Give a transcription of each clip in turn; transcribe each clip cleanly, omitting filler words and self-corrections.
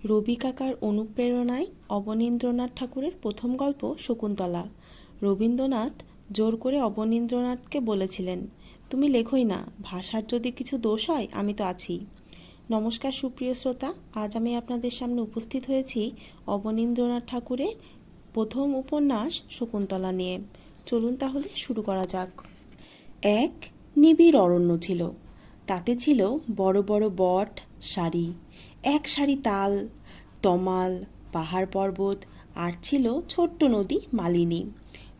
রবি কাকার অনুপ্রেরণায় অবনীন্দ্রনাথ ঠাকুরের প্রথম গল্প শকুন্তলা। রবীন্দ্রনাথ জোর করে অবনীন্দ্রনাথকে বলেছিলেন, তুমি লেখোই না, ভাষার যদি কিছু দোষ হয় আমি তো আছি। নমস্কার সুপ্রিয় শ্রোতা, আজ আমি আপনাদের সামনে উপস্থিত হয়েছি অবনীন্দ্রনাথ ঠাকুরের প্রথম উপন্যাস শকুন্তলা নিয়ে। চলুন তাহলে শুরু করা যাক। এক নিবিড় অরণ্য ছিল, তাতে ছিল বড় বড় বট সারি, এক সারি তাল, তমাল, পাহাড় পর্বত, আর ছিল ছোট্ট নদী মালিনী।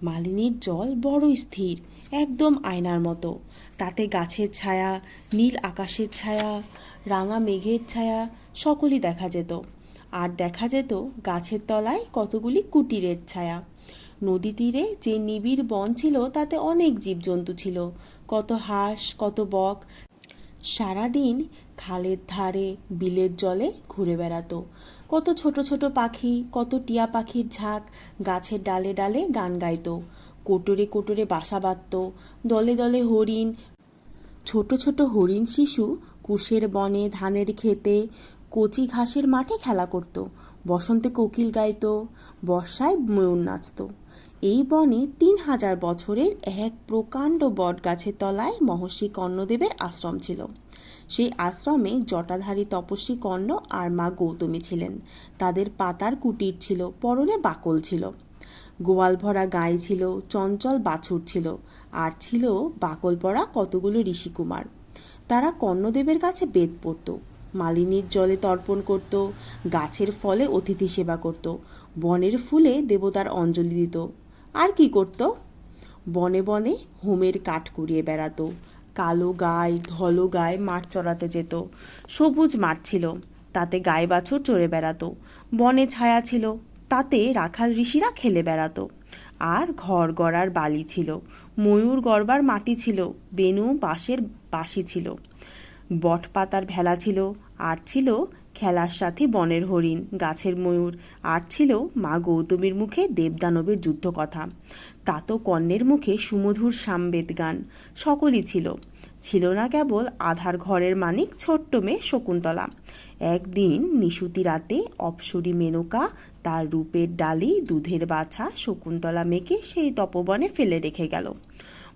মালিনীর জল বড় স্থির, একদম আয়নার মতো। তাতে গাছের ছায়া, নীল আকাশের ছায়া, রাঙা মেঘের ছায়া সকলই দেখা যেত। আর দেখা যেত গাছের তলায় কতগুলি কুটিরের ছায়া। নদী তীরে যে নিবিড় বন ছিল তাতে অনেক জীবজন্তু ছিল, কত হাঁস, কত বক। সারাদিন খালের ধারে বিলের জলে ঘুরে বেড়াতো। কত ছোট ছোট পাখি, কত টিয়া পাখির ঝাঁক গাছের ডালে ডালে গান গাইতো, কোটরে কোটরে বাসা বাঁধত। দলে দলে হরিণ, ছোট ছোট হরিণ শিশু কুশের বনে, ধানের ক্ষেতে, কচি ঘাসের মাঠে খেলা করত। বসন্তে কোকিল গাইত, বর্ষায় ময়ূর নাচত। এই বনে ৩,০০০ বছরের এক প্রকাণ্ড বট গাছের তলায় মহর্ষি কর্ণদেবের আশ্রম ছিল। সেই আশ্রমে জটাধারী তপস্বী কর্ণ আর মা গৌতমী ছিলেন। তাদের পাতার কুটির ছিল, পরনে বাকল ছিল। গোয়াল ভরা গাই ছিল, চঞ্চল বাছুর ছিল, আর ছিল বাকল পরা কতগুলো ঋষিকুমার। তারা কর্ণদেবের কাছে বেদ পড়ত, মালিনীর জলে তর্পণ করত, গাছের ফলে অতিথি সেবা করত, বনের ফুলে দেবতার অঞ্জলি দিত। আর কি করত? বনে বনে হোমের কাঠ কুড়িয়ে বেড়াতো। কালো গায়, ধলো গায়ে মাঠ চড়াতে যেত। সবুজ মাঠ ছিল, তাতে গাই বাছুর চড়ে বেড়াতো। বনে ছায়া ছিল, তাতে রাখাল ঋষিরা খেলে বেড়াতো। আর ঘর গড়ার বালি ছিল, ময়ূর গড়বার মাটি ছিল, বেনু বাঁশের বাঁশি ছিল, বট পাতার ভেলা ছিল, আর ছিল খেলার সাথে বনের হরিণ, গাছের ময়ূর, আর ছিল মা গৌতমীর মুখে দেবদানবের যুদ্ধ কথা, তাতো কর্ণের মুখে সুমধুর সামবেদ গান। সকলই ছিল। ছিল না কেবল আধার ঘরের মানিক ছোট্ট মেয়ে শকুন্তলা। একদিন নিশুতি রাতে অপ্সরী মেনকা তার রূপের ডালি দুধের বাছা শকুন্তলা মেয়েকে সেই তপবনে ফেলে রেখে গেল।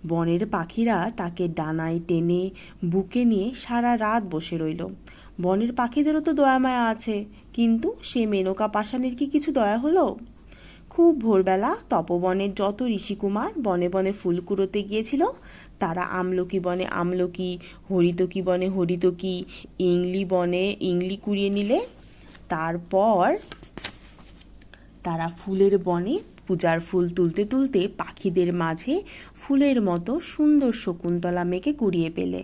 বনের পাখিরা তাকে ডানায় টেনে বুকে নিয়ে সারা রাত বসে রইল। বনের পাখিদেরও তো দয়া মায়া আছে, কিন্তু সে মেনকা পাষাণের কি কিছু দয়া হলো? খুব ভোরবেলা তপবনের যত ঋষিকুমার বনে বনে ফুল কুড়োতে গিয়েছিল, তারা আমলকি বনে আমলকি, হরিতকি বনে হরিতকি, ইংলি বনে ইংলি কুড়িয়ে নিলে। তারপর তারা ফুলের বনে পূজার ফুল তুলতে তুলতে পাখিদের মাঝে ফুলের মতো সুন্দর শকুন্তলা মেয়েকে কুড়িয়ে পেলে।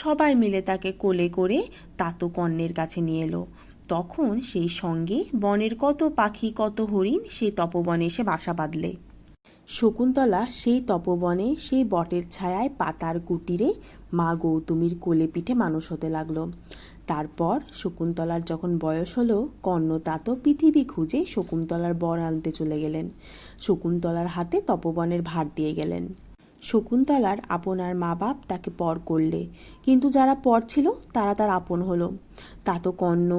সবাই মিলে তাকে কোলে করে তাতো কর্ণের কাছে নিয়ে এলো। তখন সেই সঙ্গে বনের কত পাখি, কত হরিণ সেই তপবনে এসে বাসা বাঁধলে। শকুন্তলা সেই তপবনে, সেই বটের ছায়ায় পাতার কুটিরে মা গৌতমীর কোলে পিঠে মানুষ হতে লাগলো। তারপর শকুন্তলার যখন বয়স হলো, কর্ণতাতো পৃথিবী খুঁজে শকুন্তলার বর আনতে চলে গেলেন। শকুন্তলার হাতে তপবনের ভার দিয়ে গেলেন। শকুন্তলার আপনার মা বাপ তাকে পর করলে, কিন্তু যারা পর ছিল তারা তার আপন হলো। তাতো কর্ণ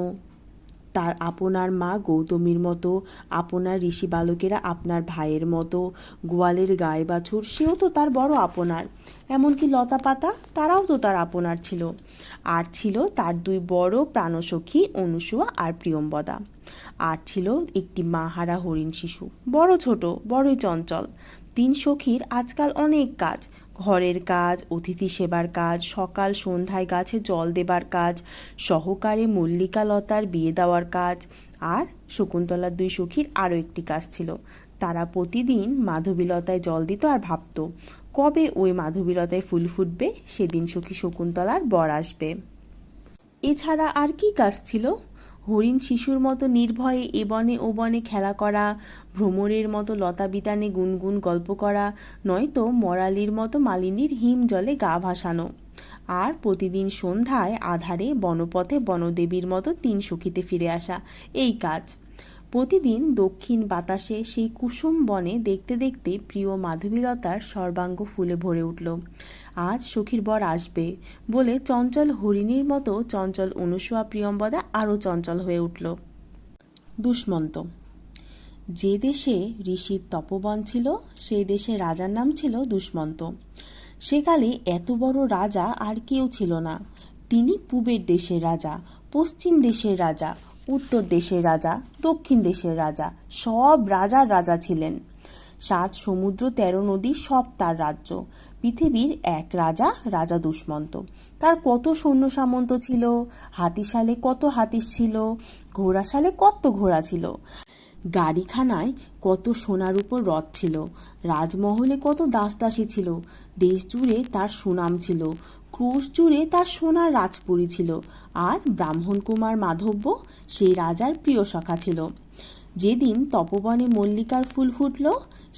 তার আপনার মা গৌতমীর মতো, আপনার ঋষি বালকেরা আপনার ভাইয়ের মতো, গোয়ালের গায়ে বাছুর সেও তো তার বড় আপনার, এমনকি লতা পাতা তারাও তো তার আপনার ছিল। আর ছিল তার দুই বড় প্রাণসখী অনুসুয়া আর প্রিয়ম্বদা। আর ছিল একটি মাহারা হরিণ শিশু, বড় ছোট, বড়ই চঞ্চল। 3 সখীর আজকাল অনেক কাজ, ঘরের কাজ, অতিথি সেবার কাজ, সকাল সন্ধ্যায় গাছে জল দেবার কাজ, সহকারে মল্লিকা লতার বিয়ে দেওয়ার কাজ। আর শকুন্তলার 2 সখীর আরও একটি কাজ ছিল, তারা প্রতিদিন মাধবীলতায় জল দিত আর ভাবত কবে ওই মাধবীলতায় ফুল ফুটবে, সেদিন সখী শকুন্তলার বর আসবে। এছাড়া আর কি কাজ ছিল? হরিণ শিশুর মতো নির্ভয়ে এ বনে ও বনে খেলা করা, ভ্রমরের মতো লতা বিতানে গুনগুন গল্প করা, নয়তো মরালির মতো মালিনীর হিম জলে গা ভাসানো। আর প্রতিদিন সন্ধ্যায় আধারে বনপথে বনদেবীর মতো 3 সখীতে ফিরে আসা, এই কাজ। প্রতিদিন দক্ষিণ বাতাসে সেই কুসুম বনে দেখতে দেখতে প্রিয় মাধবীলতার সর্বাঙ্গ ফুলে ভরে উঠল। আজ সখীর বর আসবে বলে চঞ্চল হরিণীর মতো চঞ্চল অনুসুয়া প্রিয়ম্বদা আরও চঞ্চল হয়ে উঠল। দুষ্মন্ত। যে দেশে ঋষির তপবন ছিল সেই দেশের রাজার নাম ছিল দুষ্মন্ত। সেকালে এত বড় রাজা আর কেউ ছিল না। তিনি পূবের দেশের রাজা, পশ্চিম দেশের রাজা, উত্তর দেশের রাজা, দক্ষিণ দেশের রাজা, সব রাজার রাজা ছিলেন। 7 সমুদ্র 13 নদী সব তার রাজ্য। পৃথিবীর এক রাজা, রাজা দুষ্মন্ত। তার কত সৈন্য সামন্ত ছিল, হাতিশালে কত হাতি ছিল, ঘোড়াশালে কত ঘোড়া ছিল, গাড়িখানায় কত সোনার উপর রথ ছিল, রাজমহলে কত দাসদাসী ছিল, দেশ জুড়ে তার সুনাম ছিল, ক্রোশ জুড়ে তার সোনার রাজপুরী ছিল, আর ব্রাহ্মণ কুমার মাধব্য সেই রাজার প্রিয় সখা ছিল। যেদিন তপবনে মল্লিকার ফুল ফুটল,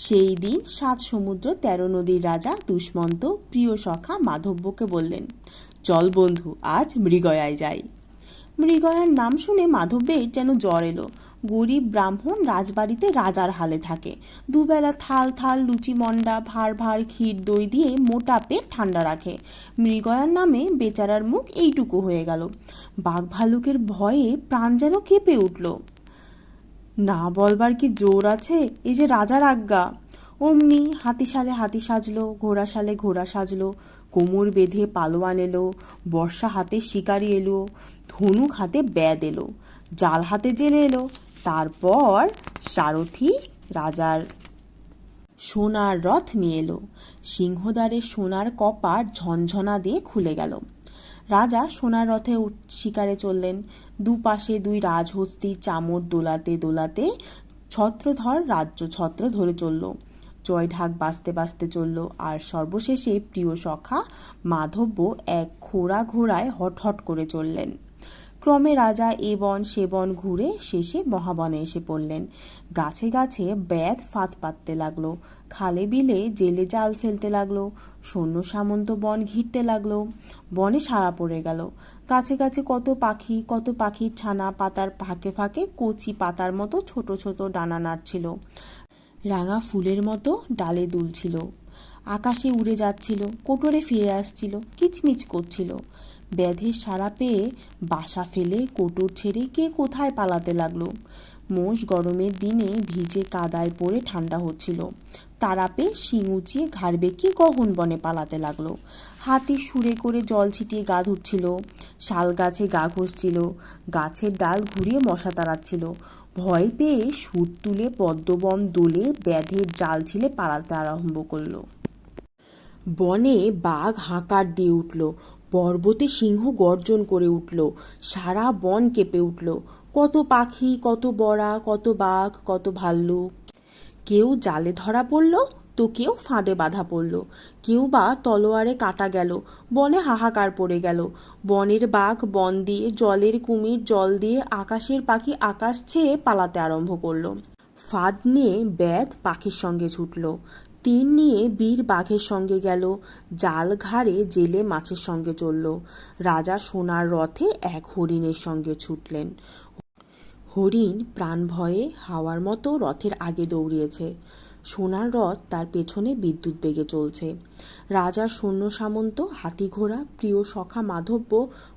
সেই দিন 7 সমুদ্র 13 নদীর রাজা দুষ্মন্ত প্রিয় সখা মাধব্যকে বললেন, চল বন্ধু, আজ মৃগয়ায় যাই। মৃগয়ার নাম শুনে মাধবের যেন জ্বর এলো। গরিব ব্রাহ্মণ রাজবাড়িতে রাজার হালে থাকে। দুবেলা থাল থাল লুচি মন্ডা, ভার ভার ক্ষীর দই দিয়ে মোটা পেট ঠান্ডা রাখে। মৃগয়ার নামে বেচারার মুখ এইটুকু হয়ে গেল। বাঘ ভালুকের ভয়ে প্রাণ যেন কেঁপে উঠল। না বলবার কি জোর আছে, এই যে রাজার আজ্ঞা। অমনি হাতিশালে হাতি সাজলো, ঘোড়াশালে ঘোড়া সাজলো, কোমর বেঁধে পালোয়ান এলো, বর্ষা হাতে শিকারি এলো, ধনুক হাতে ব্যাদ এলো, জাল হাতে জেলে এলো। তারপর সারথি রাজার সোনার রথ নিয়ে এলো। সিংহদ্বারে সোনার কপাট ঝনঝনা দিয়ে খুলে গেল। রাজা সোনার রথে শিকারে চললেন। দুপাশে 2 রাজহস্তি চামর দোলাতে দোলাতে ছত্রধর রাজ্য ছত্র ধরে চলল। জয় ঢাক বাজতে বাজতে চলল। আর সর্বশেষে প্রিয় সখা মাধব্য এক খোড়া ঘোড়ায় হট হট করে চললেন। ক্রমে রাজা এ বন সে বন ঘুরে শেষে মহাবনে এসে পড়লেন। গাছে গাছে ব্যাধ ফাঁদ পাততে লাগলো, খালে বিলে জেলে জাল ফেলতে লাগলো, সৈন্য সামন্ত বন ঘিরতে লাগলো। বনে সারা পড়ে গেল। গাছে গাছে কত পাখি, কত পাখির ছানা পাতার ফাঁকে ফাঁকে কচি পাতার মতো ছোট ছোট ডানা নাড়ছিল, রাঙা ফুলের মতো ডালে দুলছিল, আকাশে উড়ে যাচ্ছিল, কোটরে ফিরে আসছিল, কিচমিচ করছিল। ব্যাধের সাড়া পেয়ে বাসা ফেলে কোটর ছেড়ে কে কোথায় পালাতে লাগলো। মোষ গরমের দিনে ভিজে কাদায় পড়ে ঠান্ডা হচ্ছিল, তারা পেয়ে শিং উঁচিয়ে ঘাড় বেঁকিয়ে গহন বনে পালাতে লাগলো। হাতি সুরে করে জল ছিটিয়ে গা ধুচ্ছিল, শাল গাছে গা ঘষছিল, গাছের ডাল ঘুরিয়ে মশা তাড়াচ্ছিল। ভয় পেয়ে সুর তুলে পদ্মবন দোলে ব্যাধের জাল ছিলে পালাতে আরম্ভ করলো। বনে বাঘ হাঁকার দিয়ে উঠল, পর্বতে সিংহ গর্জন করে উঠল, সারা বন কেঁপে উঠল। কত পাখি, কত বড়া, কত বাঘ, কত ভাল্লুক। কেউ জালে ধরা পড়ল, তো কেউ ফাঁদে বাঁধা পড়ল, কেউ বা তলোয়ারে কাটা গেল। বনে হাহাকার পড়ে গেল। বনের বাঘ বন দিয়ে, জলের কুমির জল দিয়ে, আকাশের পাখি আকাশ ছেয়ে পালাতে আরম্ভ করলো। ফাঁদ নিয়ে ব্যাধ পাখির সঙ্গে ছুটল, তীর নিয়ে বীর বাঘের সঙ্গে গেল, জাল ঘাড়ে জেলে মাছের সঙ্গে চলল। রাজা সোনার রথে এক হরিণের সঙ্গে ছুটলেন। হরিণ প্রাণ ভয়ে হাওয়ার মতো রথের আগে দৌড়িয়েছে। সোনার রথ তার পেছনে বিদ্যুৎ বেগে চলছে। রাজার সৈন্য সামন্ত, হাতি ঘোড়া, প্রিয় সখা মাধব্য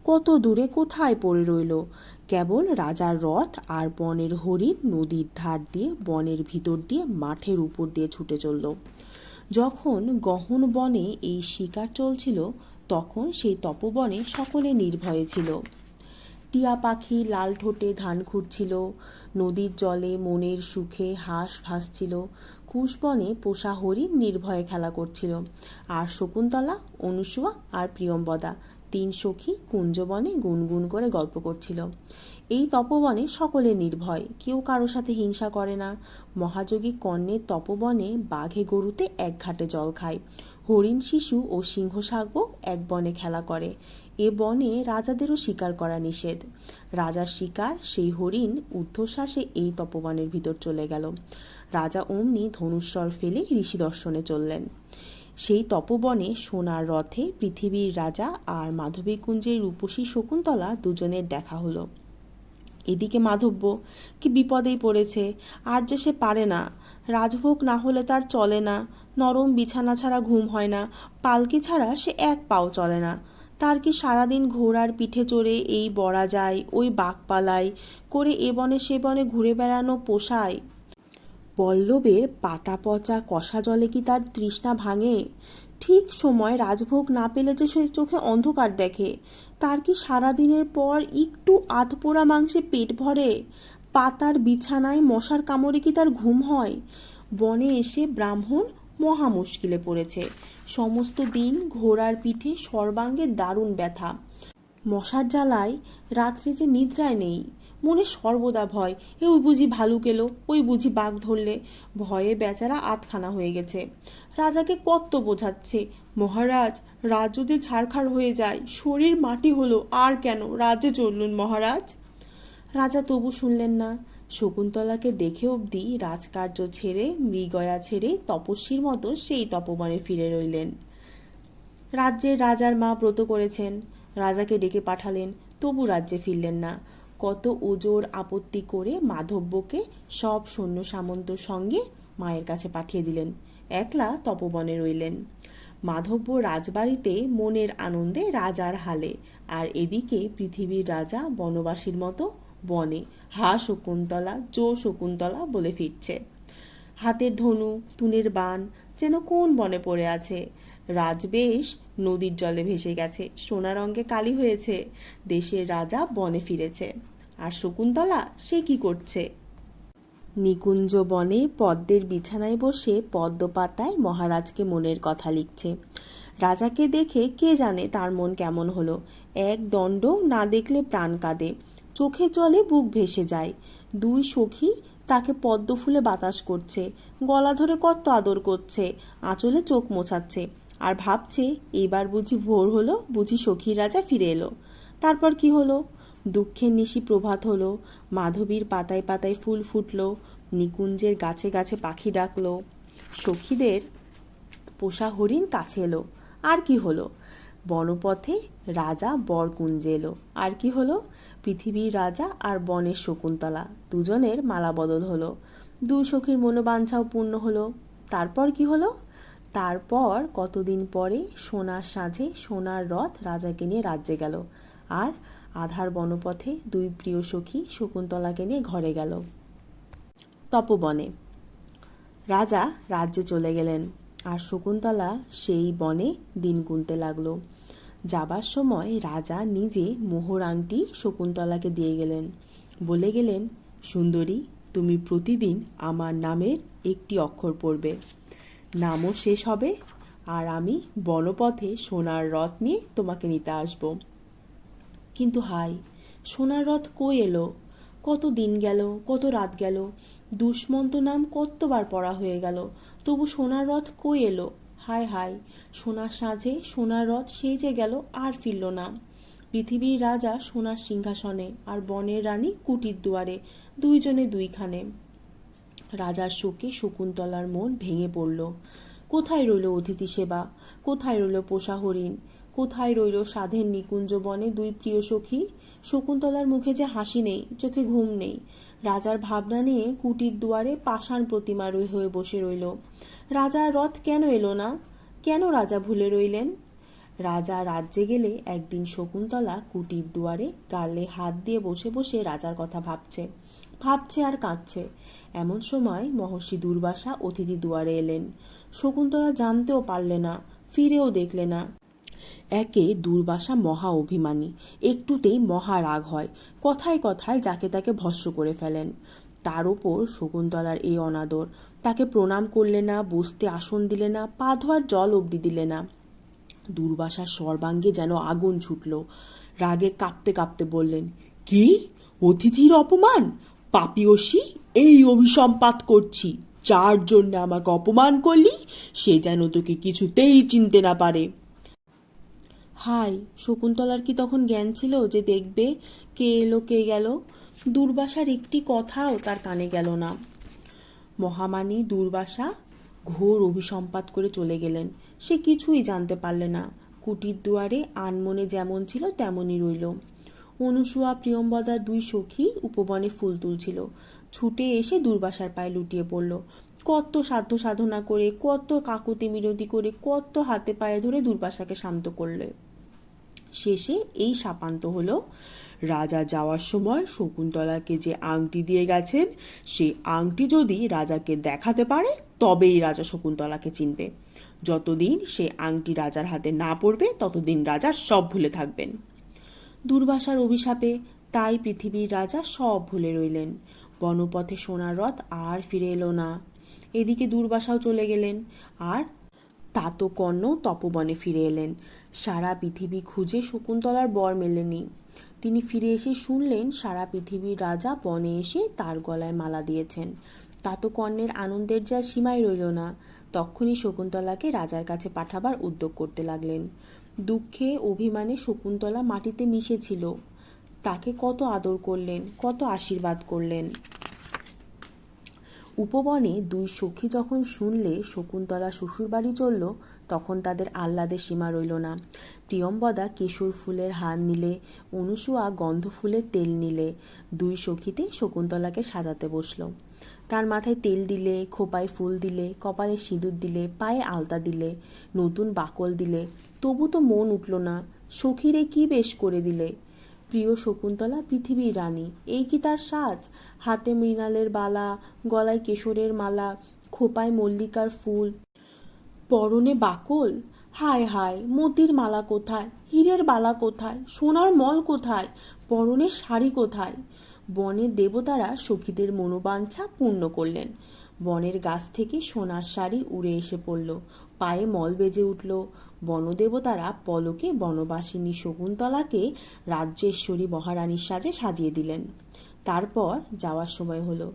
কত দূরে কোথায় পড়ে রইল। কেবল রাজার রথ আর বনের হরিণ নদীর ধার দিয়ে, বনের ভিতর দিয়ে, মাঠের উপর দিয়ে ছুটে চলল। যখন গহন বনে এই শিকার চলছিল, তখন সেই তপবনে সকলে নির্ভয়ে ছিল। টিয়া পাখি লাল ঠোঁটে ধান খুঁড়ছিল, নদীর জলে মনের সুখে হাঁস ভাসছিল, কুশবনে পোষা হরিণ নির্ভয়ে খেলা করছিল। আর শকুন্তলা, অনুসুয়া আর প্রিয়ম্বদা 3 সখী কুঞ্জবনে গুনগুন করে গল্প করছিল। এই তপবনে সকলে নির্ভয়, কেউ কারো সাথে হিংসা করে না। মহাযোগী কর্ণের তপবনে বাঘে গরুতে এক ঘাটে জল খায়, হরিণ শিশু ও সিংহ শাবক এক বনে খেলা করে। এ বনে রাজাদেরও শিকার করা নিষেধ। রাজার শিকার সেই হরিণ ঊর্ধ্বশ্বাসে এই তপবনের ভিতর চলে গেল। রাজা অমনি ধনুস্বর ফেলে ঋষি দর্শনে চললেন। সেই তপবনে সোনার রথে পৃথিবীর রাজা আর মাধবীকুঞ্জের রূপসী শকুন্তলা দুজনের দেখা হলো। এদিকে মাধব্য কি বিপদেই পড়েছে, আর যে সে পারে না। রাজভোগ না হলে তার চলে না, নরম বিছানা ছাড়া ঘুম হয় না, পালকি ছাড়া সে এক পাও চলে না। তার কি সারাদিন ঘোড়ার পিঠে চড়ে এই বড়া যায়, ওই বাঘপালাই করে এ বনে সে বনে ঘুরে বেড়ানো পোষায়? পল্লবের পাতা পচা কষা জলে কি তার তৃষ্ণা ভাঙে? ঠিক সময় রাজভোগ না পেলে যে সে চোখে অন্ধকার দেখে। তার কি সারাদিনের পর একটু আধপোড়া মাংসে পেট ভরে? পাতার বিছানায় মশার কামড়ে কি তার ঘুম হয়? বনে এসে ব্রাহ্মণ মহা মুশকিলে পড়েছে। সমস্ত দিন ঘোড়ার পিঠে সর্বাঙ্গে দারুণ ব্যথা। মশার জ্বালায় রাত্রে যে নিদ্রায় নেই। মনে সর্বদা ভয়, ওই বুঝি ভালুক এলো, ওই বুঝি বাঘ ধরলে। ভয়ে বেচারা আধখানা হয়ে গেছে। রাজাকে কত বোঝাচ্ছে, মহারাজ রাজ্য যে ছারখার হয়ে যায়, শরীর মাটি হলো, আর কেন রাজ্যে চললুন মহারাজ। রাজা তবু শুনলেন না। শকুন্তলাকে দেখে অবধি রাজকার্য ছেড়ে, মৃগয়া ছেড়ে তপস্বীর মতো সেই তপবনে ফিরে রইলেন। রাজ্যের রাজার মা ব্রত করেছেন, রাজাকে ডেকে পাঠালেন, তবু রাজ্যে ফিরলেন না। কত ওজোর আপত্তি করে মাধব্যকে সব সৈন্য সামন্ত সঙ্গে মায়ের কাছে পাঠিয়ে দিলেন। একলা তপবনে রইলেন। মাধব্য রাজবাড়িতে মনের আনন্দে রাজার হালে, আর এদিকে পৃথিবীর রাজা বনবাসীর মতো বনে হা শকুন্তলা জো শকুন্তলা বলে ফিরছে। হাতের ধনুক তুনের বান যেন কোন বনে পড়ে আছে। রাজবেশ নদীর জলে ভেসে গেছে, সোনা রঙে কালি হয়েছে। দেশের রাজা বনে ফিরেছে। আর শকুন্তলা সে কি করছে? নিকুঞ্জ বনে পদ্মের বিছানায় বসে পদ্ম পাতায় মহারাজকে মনের কথা লিখছে। রাজাকে দেখে কে জানে তার মন কেমন হলো। এক দণ্ড না দেখলে প্রাণ কাঁদে, চোখে জলে বুক ভেসে যায়। দুই সখী তাকে পদ্ম ফুলে বাতাস করছে, গলা ধরে কত আদর করছে, আঁচলে চোখ মোছাচ্ছে, আর ভাবছে এইবার বুঝি ভোর হলো, বুঝি সখীর রাজা ফিরে এলো। তারপর কি হলো? দুঃখের নিশি প্রভাত হলো, মাধবীর পাতায় পাতায় ফুল ফুটলো, নিকুঞ্জের গাছে গাছে পাখি ডাকলো, সখীদের পোষা হরিণ কাছে এলো। আর কি হলো? বনপথে রাজা বরকুঞ্জে এলো। আর কি হলো? পৃথিবীর রাজা আর বনের শকুন্তলা দুজনের মালা বদল হলো। দুই সখীর মনোবাঞ্ছাও পূর্ণ হলো। তারপর কি হলো? তারপর কতদিন পরে সোনার সাঁঝে সোনার রথ রাজাকে নিয়ে রাজ্যে গেল, আর আধার বনপথে দুই প্রিয় সখী শকুন্তলাকে নিয়ে ঘরে গেল। তপবনে রাজা রাজ্যে চলে গেলেন, আর শকুন্তলা সেই বনে দিন গুনতে লাগলো। যাবার সময় রাজা নিজে মোহর আংটি শকুন্তলাকে দিয়ে গেলেন, বলে গেলেন, সুন্দরী, তুমি প্রতিদিন আমার নামের একটি অক্ষর পড়বে, নামও শেষ হবে, আর আমি বনপথে সোনার রথ নিয়ে তোমাকে নিতে আসব। কিন্তু হায়, সোনার রথ কই এলো? কত দিন গেল, কত রাত গেল, দুষ্মন্ত নাম কতবার পড়া হয়ে গেল, তবু সোনার রথ কই এলো? হায় হায়, সোনার সাঁঝে সোনার রথ সেজে গেল, আর ফিরল না। পৃথিবীর রাজা সোনার সিংহাসনে, আর বনের রানী কুটির দুয়ারে, দুইজনে দুইখানে। রাজার শোকে শকুন্তলার মন ভেঙে পড়ল। কোথায় রইল অতিথি সেবা? কোথায় রইল পোষা হরিণ? কোথায় রইল সাধের নিকুঞ্জ বনে দুই প্রিয় সখী? শকুন্তলার মুখে যে হাসি নেই, চোখে ঘুম নেই। রাজার ভাবনা নিয়ে কুটির দুয়ারে পাষাণ প্রতিমা হয়ে বসে রইল। রাজার রথ কেন এলো না? কেন রাজা ভুলে রইলেন? রাজা রাজ্যে গেলে একদিন শকুন্তলা কুটির দুয়ারে গালে হাত দিয়ে বসে বসে রাজার কথা ভাবছে, ভাবছে আর কাঁদছে। এমন সময় মহর্ষি দুর্বাসা অতিথি দুয়ারে এলেন। শকুন্তলা জানতেও পারলে না, ফিরেও দেখলে না। একে দুর্বাসা মহা অভিমানী, একটুতেই মহা রাগ হয়, কথায় কথায় যাকে তাকে ভস্ম করে ফেলেন। তার ওপর শকুন্তলার এই অনাদর, তাকে প্রণাম করলে না, বসতে আসন দিলে না, পা ধোয়ার জল অবধি দিলে না। দুর্বাসার সর্বাঙ্গে যেন আগুন ছুটল। রাগে কাঁপতে কাঁপতে বললেন, কি অতিথির অপমান? পাপিয়সী, এই অভিসম্পাত করছি, যার জন্য আমাকে অপমান করলি সে যেন তোকে কিছুতেই চিনতে না পারে। হায়, শকুন্তলার কি তখন জ্ঞান ছিল যে দেখবে কে এলো কে গেল? দুর্বাসার একটি কথাও তার কানে গেল না। মহামানী দুর্বাসা ঘোর অভিসম্পাত করে চলে গেলেন। সে কিছুই জানতে পারলে না। কুটির দুয়ারে আনমনে যেমন ছিল তেমনই রইল। অনুসূয়া প্রিয়ম্বদা দুই সখী উপবনে ফুল তুলছিল। ছুটে এসে দুর্বাসার পায়ে লুটিয়ে পড়ল। কত সাধ্য সাধনা করে, কত কাকুতি মিনতি করে, কত হাতে পায়ে ধরে দুর্বাসাকে শান্ত করলে। শেষে এই শাপান্ত হলো, রাজা যাওয়ার সময় শকুন্তলাকে যে আংটি দিয়ে গেছেন সেই আংটি যদি রাজাকে দেখাতে পারে তবেই রাজা শকুন্তলাকে চিনবে। যতদিন সে আংটি রাজার হাতে না পড়বে ততদিন রাজা সব ভুলে থাকবেন। দুর্বাসার অভিশাপে তাই পৃথিবীর রাজা সব ভুলে রইলেন। বনপথে সোনার রথ আর ফিরে এলো না। এদিকে দুর্বাসাও চলে গেলেন, আর তাতকর্ণ তপবনে ফিরে এলেন। সারা পৃথিবী খুঁজে শকুন্তলার বর মেলেনি। তিনি ফিরে এসে শুনলেন সারা পৃথিবীর রাজা বনে এসে তার গলায় মালা দিয়েছেন। তাতকর্ণের আনন্দের যা সীমাই রইল না। তখনই শকুন্তলাকে রাজার কাছে পাঠাবার উদ্যোগ করতে লাগলেন। দুঃখে অভিমানে শকুন্তলা মাটিতে মিশেছিল। তাকে কত আদর করলেন, কত আশীর্বাদ করলেন। উপবনে দুই সখী যখন শুনলে শকুন্তলা শ্বশুরবাড়ি চলল, তখন তাদের আহ্লাদের সীমা রইল না। প্রিয়ম্বদা কেশর ফুলের হার নিলে, অনুসুয়া গন্ধ ফুলের তেল নিলে। দুই সখীতে শকুন্তলাকে সাজাতে বসল। তার মাথায় তেল দিলে, খোপায় ফুল দিলে, কপালে সিঁদুর দিলে, পায়ে আলতা দিলে, নতুন বাকল দিলে। তবু তো মন উঠল না। সখীরে কি বেশ করে দিলে। প্রিয় শকুন্তলা পৃথিবীর রানী, এই কি তার সাজ? হাতে মৃণালের বালা, গলায় কেশরের মালা, খোপায় মল্লিকার ফুল, পরনে বাকল। হায় হায়, মতির মালা কোথায়, হীরের বালা কোথায়, সোনার মল কোথায়, পরনে শাড়ি কোথায়? বনের দেবতারা সখীদের মনোবাঞ্ছা পূর্ণ করলেন। বনের গাছ থেকে সোনার শাড়ি উড়ে এসে পড়ল, পায়ে মল বেজে উঠল। বনদেবতারা পলকে বনবাসিনী শকুন্তলাকে রাজ্যেশ্বরী মহারানীর সাজে সাজিয়ে দিলেন। তারপর যাওয়ার সময় হলো।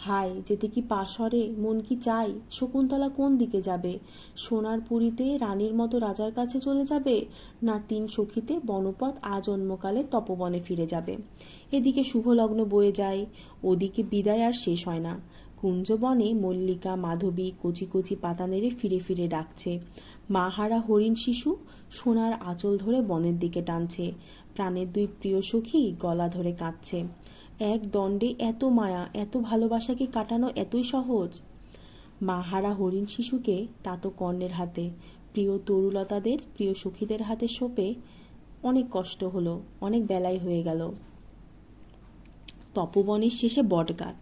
হায়, যেতে কি পা সরে, মন কি চাই? শকুন্তলা কোন দিকে যাবে? সোনার পুরীতে রানীর মতো রাজার কাছে চলে যাবে, না তিন সখীতে বনপথ আজন্মকালে তপবনে ফিরে যাবে? এদিকে শুভলগ্ন বয়ে যায়, ওদিকে বিদায় আর শেষ হয় না। কুঞ্জবনে মল্লিকা মাধবী কচি কচি পাতা নেড়ে ফিরে ফিরে ডাকছে। মাহারা হরিণ শিশু সোনার আঁচল ধরে বনের দিকে টানছে। প্রাণের দুই প্রিয় সখী গলা ধরে কাঁদছে। এক দণ্ডে এত মায়া, এত ভালোবাসাকে কাটানো এতই সহজ? মাহারা হরিণ শিশুকে তাতকর্ণের হাতে, প্রিয় তরুলতাদের প্রিয় সখীদের হাতে সঁপে অনেক কষ্ট হলো, অনেক বেলাই হয়ে গেল। তপবনের শেষে বটগাছ,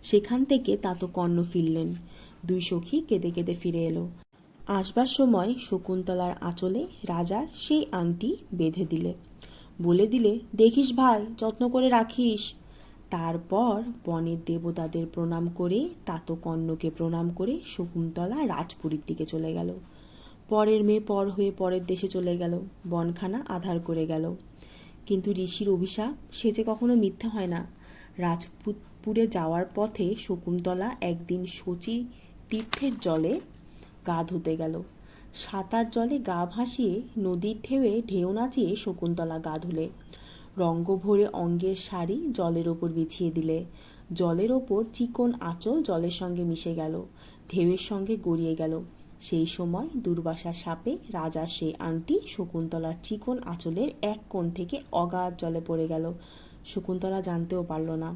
সেখান থেকে তাতকর্ণ ফিরলেন। দুই সখী কেঁদে কেঁদে ফিরে এলো। আসবার সময় শকুন্তলার আঁচলে রাজার সেই আংটি বেঁধে দিলে, বলে দিলে, দেখিস ভাই, যত্ন করে রাখিস। তারপর বনের দেবতাদের প্রণাম করে, তাতকর্ণকে প্রণাম করে শকুন্তলা রাজপুরীর দিকে চলে গেল। পরের মেয়ে পর হয়ে পরের দেশে চলে গেল, বনখানা আধার করে গেল। কিন্তু ঋষির অভিশাপ সে যে কখনো মিথ্যে হয় না। রাজপুরে যাওয়ার পথে শকুন্তলা একদিন শচী তীর্থের জলে গা ধুতে গেল। সাঁতার জলে গা ভাসিয়ে নদীর ঢেউয়ে ঢেউ নাচিয়ে শকুন্তলা গা ধুলে। রঙ্গ ভরে অঙ্গের শাড়ি জলের ওপর বিছিয়ে দিলে। জলের ওপর চিকন আঁচল জলের সঙ্গে মিশে গেল, ঢেউয়ের সঙ্গে গড়িয়ে গেল। সেই সময় দুর্বাসার সাপে রাজার সেই আংটি শকুন্তলার চিকন আঁচলের এক কোণ থেকে অগাধ জলে পড়ে গেল। শকুন্তলা জানতেও পারল না।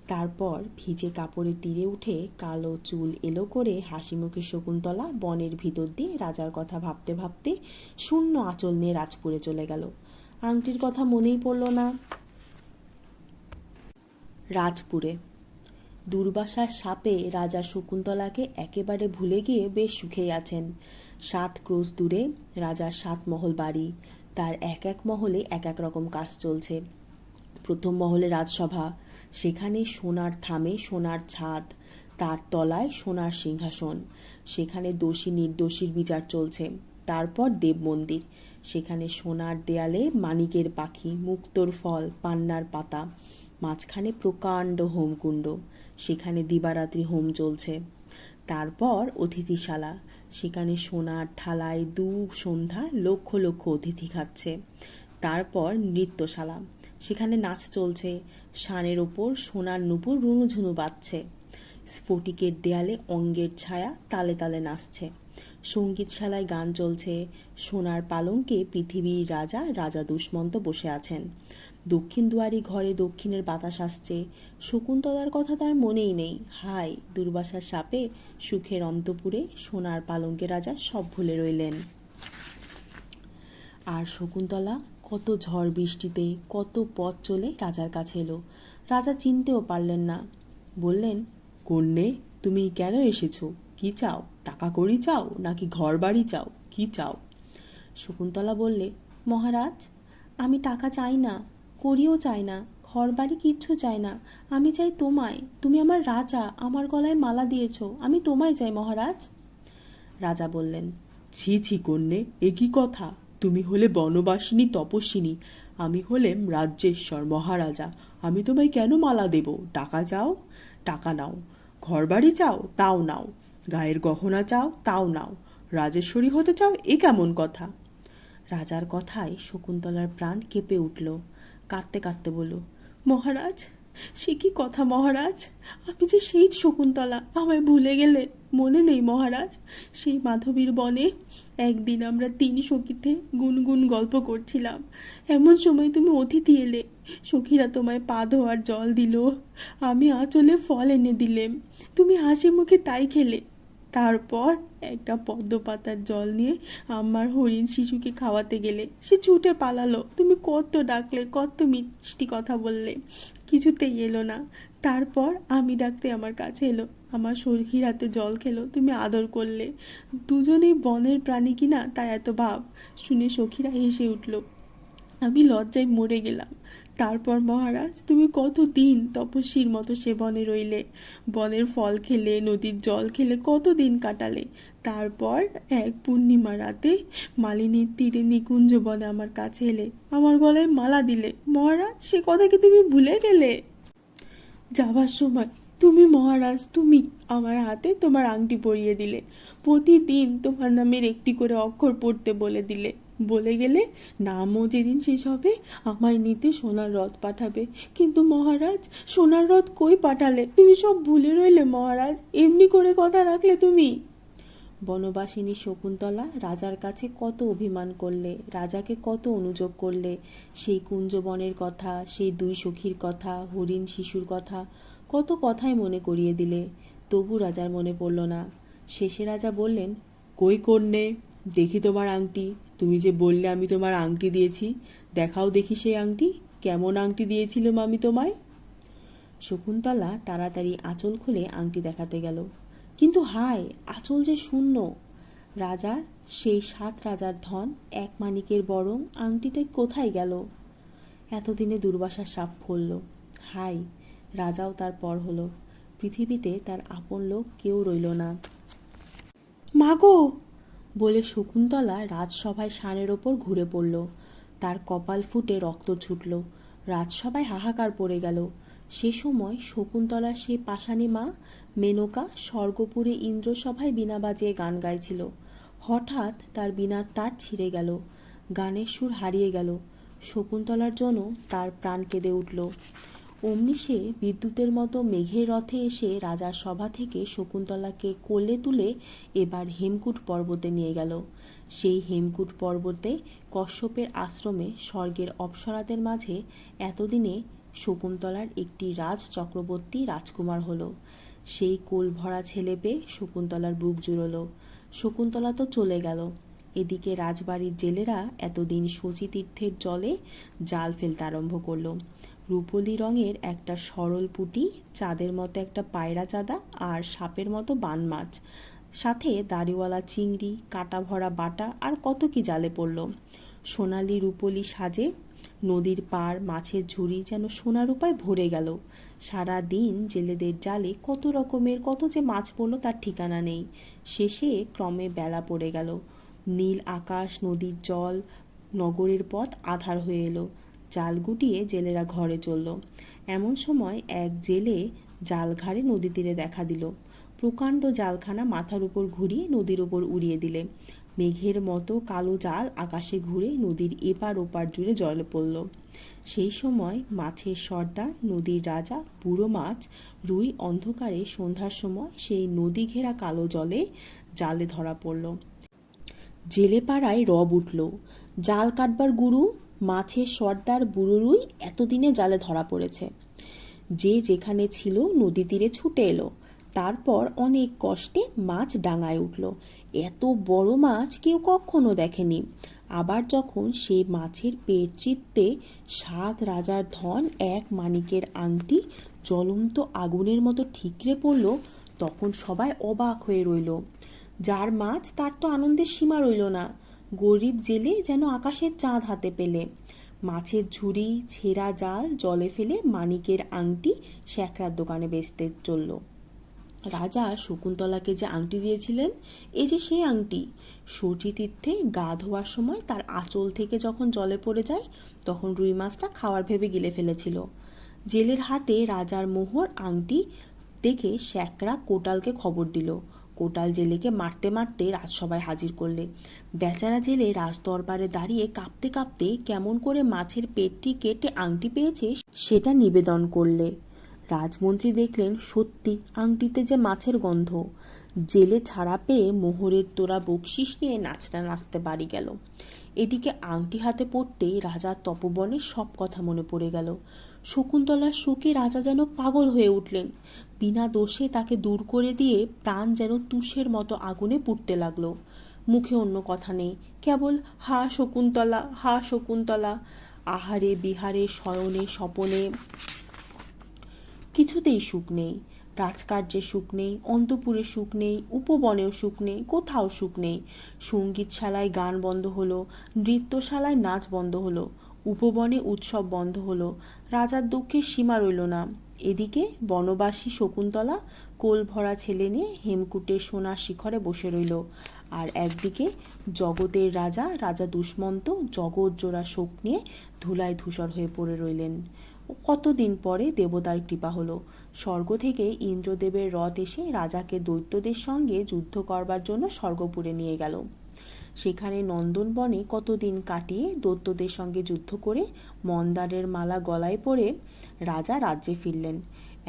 তারপর ভিজে কাপড়ে তীরে উঠে কালো চুল এলো করে হাসিমুখে শকুন্তলা বনের ভিতর দিয়ে রাজার কথা ভাবতে ভাবতে শূন্য আঁচল নিয়ে রাজপুরে চলে গেল। আংটির কথা মনেই পড়ল না। রাজপুরে দুর্বাসার সাপে রাজা শকুন্তলাকে একেবারে ভুলে গিয়ে বেশ সুখেই আছেন। 7 ক্রোশ দূরে রাজার 7 মহল বাড়ি, তার এক এক মহলে এক এক রকম কাজ চলছে। প্রথম মহলে রাজসভা, সেখানে সোনার থামে সোনার ছাদ, তার তলায় সোনার সিংহাসন, সেখানে দোষী নির্দোষীর বিচার চলছে। তারপর দেব মন্দির, সেখানে সোনার দেয়ালে মানিকের পাখি, মুক্তোর ফল, পান্নার পাতা, মাঝখানে প্রকাণ্ড হোমকুণ্ড, সেখানে দিবারাত্রি হোম চলছে। তারপর অতিথিশালা, সেখানে সোনার থালায় সন্ধ্যা লক্ষ লক্ষ অতিথি খাচ্ছে। তারপর নৃত্যশালা, সেখানে নাচ চলছে, শানের ওপর সোনার নূপুর রুনুঝুনু বাজছে। স্ফটিকের দেয়ালে অঙ্গের ছায়া তালে তালে নাচছে। সঙ্গীতশালায় গান চলছে, সোনার পালঙ্কে পৃথিবীর রাজা রাজা দুষ্মন্ত বসে আছেন। দক্ষিণ দুয়ারি ঘরে দক্ষিণের বাতাস আসছে। শকুন্তলার কথা তার মনেই নেই। হায়, দুর্বাসার শাপে সুখের অন্তপুরে সোনার পালঙ্কে রাজা সব ভুলে রইলেন। আর শকুন্তলা কত ঝড় বৃষ্টিতে কত পথ চলে রাজার কাছে এলো। রাজা চিনতেও পারলেন না। বললেন, কন্যে, তুমি কেন এসেছো? কি চাও? টাকা কড়ি চাও নাকি ঘর বাড়ি চাও? কি চাও? শকুন্তলা বললে, মহারাজ, আমি টাকা চাই না, কড়িও চাই না, ঘর বাড়ি কিচ্ছু চাই না। আমি চাই তোমায়। তুমি আমার রাজা, আমার গলায় মালা দিয়েছ, আমি তোমায় চাই মহারাজ। রাজা বললেন, ছি ছি কন্যে, এ কি কথা? তুমি হলে বনবাসিনী তপস্বিনী, আমি হলেম রাজ্যেশ্বর মহারাজা। আমি তোমায় কেন মালা দেব? টাকা চাও? টাকা নাও। ঘর বাড়ি চাও? তাও নাও। গায়ের গহনা চাও? তাও নাও। রাজেশ্বরী হতে চাও? এ কেমন কথা? রাজার কথায় শকুন্তলার প্রাণ কেঁপে উঠল। কাঁদতে কাঁদতে বলল, মহারাজ, সে কি কথা মহারাজ? আমি যে সেই শকুন্তলা, আমায় ভুলে গেলে? মনে নেই মহারাজ, সেই মাধবীর বনে একদিন আমরা 3 সখীতে গুনগুন গল্প করছিলাম। এমন সময় তুমি অতিথি এলে। সখীরা তোমায় পা ধোয়ার জল দিল, আমি আঁচলে ফল এনে দিলেম, তুমি হাসি মুখে তাই খেলে। তারপর একটা পদ্ম পাতার জল নিয়ে আমার হরিণ শিশুকে খাওয়াতে গেলে, সে ছুটে পালালো। তুমি কত ডাকলে, কত মিষ্টি কথা বললে, কিছুতেই এলো না। তারপর আমি ডাকতে আমার কাছে এলো, আমার সখীর হাতে জল খেলো, তুমি আদর করলে। দুজনেই বনের প্রাণী কিনা তাই এত ভাব। শুনে সখীরা হেসে উঠল। আমি লজ্জায় মরে গেলাম। তারপর মহারাজ, তুমি কতদিন তপস্বীর মতো সে বনে রইলে, বনের ফল খেলে, নদীর জল খেলে কতদিন কাটালে। তারপর এক পূর্ণিমা রাতে মালিনীর তীরে নিকুঞ্জ বনে আমার কাছে এলে, আমার গলায় মালা দিলে। মহারাজ, সে কথা কি তুমি ভুলে গেলে? যাবার সময় তুমি মহারাজ, তুমি আমার হাতে তোমার আংটি পরিয়ে দিলে, প্রতিদিন তোমার নামের একটি করে অক্ষর পড়তে বলে দিলে, বলে গেলে নামও যেদিন শেষ হবে আমায় নিতে সোনার রথ পাঠাবে। কিন্তু মহারাজ, সোনার রথ কই পাঠালে? তুমি সব ভুলে রইলে মহারাজ, এমনি করে কথা রাখলে তুমি। বনবাসিনী শকুন্তলা রাজার কাছে কত অভিমান করলে, রাজাকে কত অনুযোগ করলে। সেই কুঞ্জবনের কথা, সেই 2 সখীর কথা, হরিণ শিশুর কথা, কত কথাই মনে করিয়ে দিলে। তবু রাজার মনে পড়ল না। শেষে রাজা বললেন, কই কন্যে, দেখি তোমার আংটি। তুমি যে বললে আমি তোমার আংটি দিয়েছি, দেখাও দেখি সেই আংটি। কেমন আংটি দিয়েছিলাম আমি তোমায়? শকুন্তলা তাড়াতাড়ি আঁচল খুলে আংটি দেখাতে গেল, কিন্তু হায়, আঁচল যে শূন্য। রাজার সেই 7 রাজার ধন 1 মানিকের বরং আংটিটা কোথায় গেল? এতদিনে দুর্বাসার সাপ ফলল। হায়, রাজাও তার পর হলো। পৃথিবীতে তার আপন লোক কেউ রইল না। মাগো বলে শকুন্তলা রাজসভায় ষাঁড়ের ওপর ঘুরে পড়ল। তার কপাল ফুটে রক্ত ছুটল। রাজসভায় হাহাকার পড়ে গেল। সে সময় শকুন্তলার সে পাষাণী মা মেনকা স্বর্গপুরে ইন্দ্রসভায় বীণা বাজিয়ে গান গাইছিল। হঠাৎ তার বীণার তার ছিঁড়ে গেল, গানের সুর হারিয়ে গেল। শকুন্তলার জন্য তার প্রাণ কেঁদে উঠল। অমনি সে বিদ্যুতের মতো মেঘের রথে এসে রাজার সভা থেকে শকুন্তলাকে কোলে তুলে এবার হেমকূট পর্বতে নিয়ে গেল। সেই হেমকূট পর্বতে কশ্যপের আশ্রমে স্বর্গের অপ্সরাদের মাঝে এতদিনে শকুন্তলার একটি রাজ চক্রবর্তী রাজকুমার হলো। সেই কোল ভরা ছেলে পেয়ে শকুন্তলার বুক জুড়ল। শকুন্তলা তো চলে গেল। এদিকে রাজবাড়ির জেলেরা এতদিন শচীতীর্থের জলে জাল ফেলতে আরম্ভ করলো। রূপলি রঙের একটা সরল পুঁটি, চাঁদের মতো একটা পায়রা চাঁদা আর সাপের মতো বান মাছ, সাথে দাড়িওয়ালা চিংড়ি, কাটা ভরা বাটা আর কত কি জালে পড়ল। সোনালি রূপলি সাজে নদীর পাড়, মাছের ঝুড়ি যেন সোনা রূপায় ভরে গেল। সারা দিন জেলেদের জালে কত রকমের কত যে মাছ পড়ল তার ঠিকানা নেই। শেষে ক্রমে বেলা পড়ে গেল। নীল আকাশ, নদীর জল, নগরের পথ আঁধার হয়ে এলো। জাল গুটিয়ে জেলেরা ঘরে চলল। এমন সময় এক জেলে জাল ঘাড়ে নদী তীরে দেখা দিল। প্রকাণ্ড জালখানা মাথার উপর ঘুরিয়ে নদীর উপর উড়িয়ে দিলে। মেঘের মতো কালো জাল আকাশে ঘুরে নদীর এপার ওপার জুড়ে জলে পড়ল। সেই সময় মাছের সর্দার, নদীর রাজা, বুড়ো মাছ, রুই অন্ধকারে সন্ধ্যার সময় সেই নদী ঘেরা কালো জলে জালে ধরা পড়ল। জেলে পাড়ায় রব উঠল। জাল কাটবার গুরু, মাছের সর্দার, বুড়ো রুই এতদিনে জালে ধরা পড়েছে। যে যেখানে ছিল নদী তীরে ছুটে এলো। তারপর অনেক কষ্টে মাছ ডাঙায় উঠল। এত বড় মাছ কেউ কখনো দেখেনি। আবার যখন সেই মাছের পেট চিত্তে 7 রাজার ধন এক মানিকের আংটি জ্বলন্ত আগুনের মতো ঠিকরে পড়ল, তখন সবাই অবাক হয়ে রইল। যার মাছ তার তো আনন্দের সীমা রইল না। গরিব জেলে যেন আকাশের চাঁদ হাতে পেলে। মাছের ঝুড়ি, ছেঁড়া জাল জলে ফেলে মানিকের আংটি শ্যাকরার দোকানে বেচতে চলল। রাজা শকুন্তলাকে যে আংটি দিয়েছিলেন, এই যে সেই আংটি। সূর্যি তীর্থে গা ধোয়ার সময় তার আঁচল থেকে যখন জলে পড়ে যায়, তখন রুই মাছটা খাওয়ার ভেবে গিলে ফেলেছিল। জেলের হাতে রাজার মোহর আংটি দেখে শ্যাকরা কোটালকে খবর দিল। কোটাল জেলেকে মারতে মারতে রাজসভায় হাজির করলে। বেচারা জেলে রাজদরবারে দাঁড়িয়ে কাঁপতে কাঁপতে কেমন করে মাছের পেটটি কেটে আংটি পেয়েছে সেটা নিবেদন করলে। রাজমন্ত্রী দেখলেন সত্যি আংটিতে যে মাছের গন্ধ। জেলে ছাড়া পেয়ে মোহরের তোড়া বকশিস নিয়ে নাচতে বাড়ি গেল। এদিকে আংটি হাতে পড়তেই রাজার তপবনের সব কথা মনে পড়ে গেল। শকুন্তলার শোকে রাজা যেন পাগল হয়ে উঠলেন। বিনা দোষে তাকে দূর করে দিয়ে প্রাণ যেন তুষের মতো আগুনে পুড়তে লাগলো। মুখে অন্য কথা নেই, কেবল হা শকুন্তলা, হা শকুন্তলা। আহারে বিহারে শয়নে স্বপনে কিছুতেই সুখ নেই। রাজকার্যে সুখ নেই, অন্তপুরে সুখ নেই, উপবনেও সুখ নেই, কোথাও সুখ নেই। সঙ্গীতশালায় গান বন্ধ হলো, নৃত্যশালায় নাচ বন্ধ হলো, উপবনে উৎসব বন্ধ হলো। রাজার দুঃখের সীমা রইল না। এদিকে বনবাসী শকুন্তলা কোল ভরা ছেলে নিয়ে হেমকূটের সোনার শিখরে বসে রইল। আর একদিকে জগতের রাজা রাজা দুষ্মন্ত জগৎ জোড়া শোক নিয়ে ধুলায় ধূসর হয়ে পড়ে রইলেন। কতদিন পরে দেবতার কৃপা হলো। স্বর্গ থেকে ইন্দ্রদেবের রথ এসে রাজাকে দৈত্যদের সঙ্গে যুদ্ধ করবার জন্য স্বর্গপুরে নিয়ে গেল। সেখানে নন্দনবনে কতদিন কাটিয়ে দৈত্যদের সঙ্গে যুদ্ধ করে মন্দারের মালা গলায় পরে রাজা রাজ্যে ফিরলেন।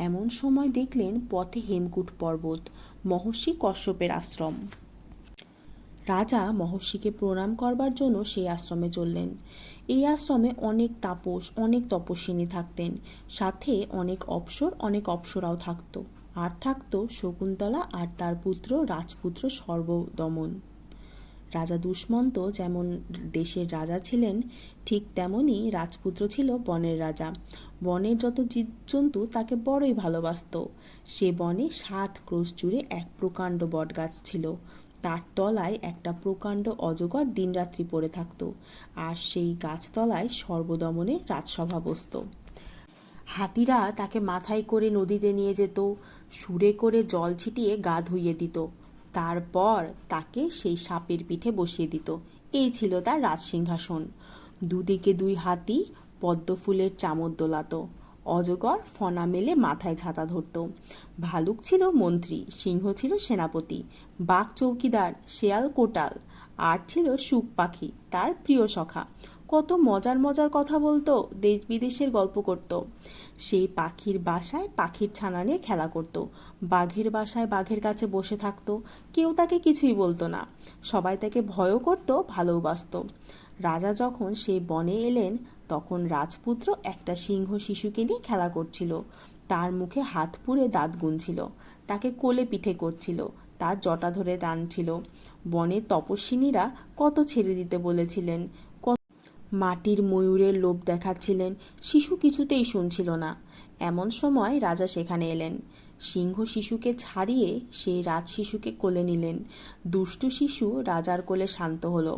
এমন সময় দেখলেন পথে হেমকূট পর্বত, মহর্ষি কশ্যপের আশ্রম। রাজা মহর্ষিকে প্রণাম করবার জন্য সেই আশ্রমে চললেন। এই আশ্রমে অনেক তাপস, অনেক তপস্বিনী থাকতেন। সাথে অনেক অপ্সর, অনেক অপ্সরাও থাকত। আর থাকত শকুন্তলা আর তার পুত্র রাজপুত্র সর্বদমন। রাজা দুষ্মন্ত যেমন দেশের রাজা ছিলেন, ঠিক তেমনই রাজপুত্র ছিল বনের রাজা। বনের যত জীবজন্তু তাকে বড়ই ভালোবাসত। সে বনে 7 ক্রোশ জুড়ে এক প্রকাণ্ড বটগাছ ছিল। তার তলায় একটা প্রকাণ্ড অজগর দিনরাত্রি পড়ে থাকত। আর সেই গাছতলায় সর্বদমনের রাজসভা বসত। হাতিরা তাকে মাথায় করে নদীতে নিয়ে যেত, সুরে করে জল ছিটিয়ে গা ধুইয়ে দিত। তারপর তাকে সেই সাপের পিঠে বসিয়ে দিত। এই ছিল তার রাজসিংহাসন। দুদিকে 2 হাতি পদ্মফুলের চামর দোলাত। অজগর ফনা মেলে মাথায় ছাতা ধরত। ভালুক ছিল মন্ত্রী, সিংহ ছিল সেনাপতি, বাঘ চৌকিদার, শেয়াল কোটাল, আর ছিল সুখ পাখি তার প্রিয় সখা। কত মজার মজার কথা বলতো, দেশ বিদেশের গল্প করত। সেই পাখির বাসায় পাখির ছানা নিয়ে খেলা করত। বাঘের বাসায় বাঘের কাছে বসে থাকতো। কেউ তাকে কিছুই বলতো না। সবাই তাকে ভয়ও করত, ভালোবাসত। রাজা যখন সেই বনে এলেন, তখন রাজপুত্র একটা সিংহ শিশুকে নিয়ে খেলা করছিল। তার মুখে হাত পুড়ে দাঁত গুনছিল। তাকে কোলে পিঠে করছিল, তার জটা ধরে টানছিল। বনের তপস্বিনীরা কত ছেড়ে দিতে বলেছিলেন, মাটির ময়ূরের লোভ দেখাচ্ছিলেন, শিশু কিছুতেই শুনছিল না। এমন সময় রাজা সেখানে এলেন। সিংহ শিশুকে ছাড়িয়ে সেই রাজ শিশুকে কোলে নিলেন। দুষ্টু শিশু রাজার কোলে শান্ত হলো।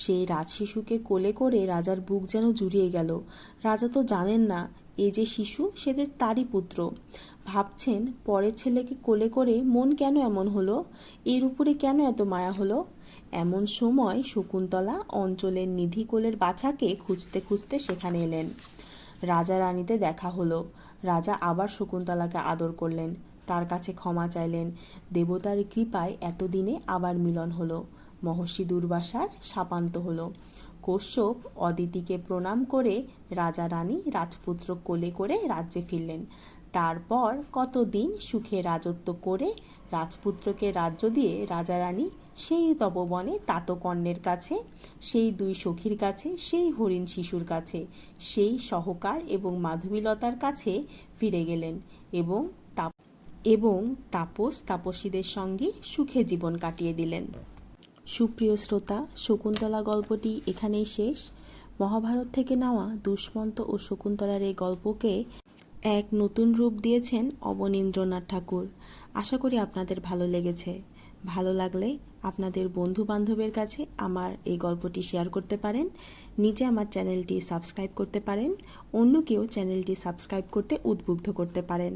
সেই রাজ শিশুকে কোলে করে রাজার বুক যেন জুড়িয়ে গেল। রাজা তো জানেন না এই যে শিশু সে যে তারই পুত্র। ভাবছেন পরের ছেলেকে কোলে করে মন কেন এমন হলো, এর উপরে কেন এত মায়া হলো। এমন সময় শকুন্তলা অঞ্চলের নিধিকোলের বাছাকে খুঁজতে খুঁজতে সেখানে এলেন। রাজা রানীতে দেখা হলো। রাজা আবার শকুন্তলাকে আদর করলেন, তার কাছে ক্ষমা চাইলেন। দেবতার কৃপায় এতদিনে আবার মিলন হলো। মহর্ষি দুর্বাসার শাপান্ত হলো। কশ্যপ অদিতিকে প্রণাম করে রাজা রানী রাজপুত্র কোলে করে রাজ্যে ফিরলেন। তারপর কতদিন সুখে রাজত্ব করে রাজপুত্রকে রাজ্য দিয়ে রাজা রানী সেই তপবনে তাতকর্ণের কাছে, সেই 2 সখীর কাছে, সেই হরিণ শিশুর কাছে, সেই সহকার এবং মাধবীলতার কাছে ফিরে গেলেন এবং তাপস তাপসীদের সঙ্গে সুখে জীবন কাটিয়ে দিলেন। সুপ্রিয় শ্রোতা, শকুন্তলা গল্পটি এখানেই শেষ। মহাভারত থেকে নেওয়া দুষ্মন্ত ও শকুন্তলার এই গল্পকে এক নতুন রূপ দিয়েছেন অবনীন্দ্রনাথ ঠাকুর। আশা করি আপনাদের ভালো লেগেছে। ভালো লাগলে আপনাদের বন্ধু বান্ধবের কাছে আমার এই গল্পটি শেয়ার করতে পারেন। নিজে আমার চ্যানেলটি সাবস্ক্রাইব করতে পারেন, অন্যকেও চ্যানেলটি সাবস্ক্রাইব করতে উদ্বুদ্ধ করতে পারেন।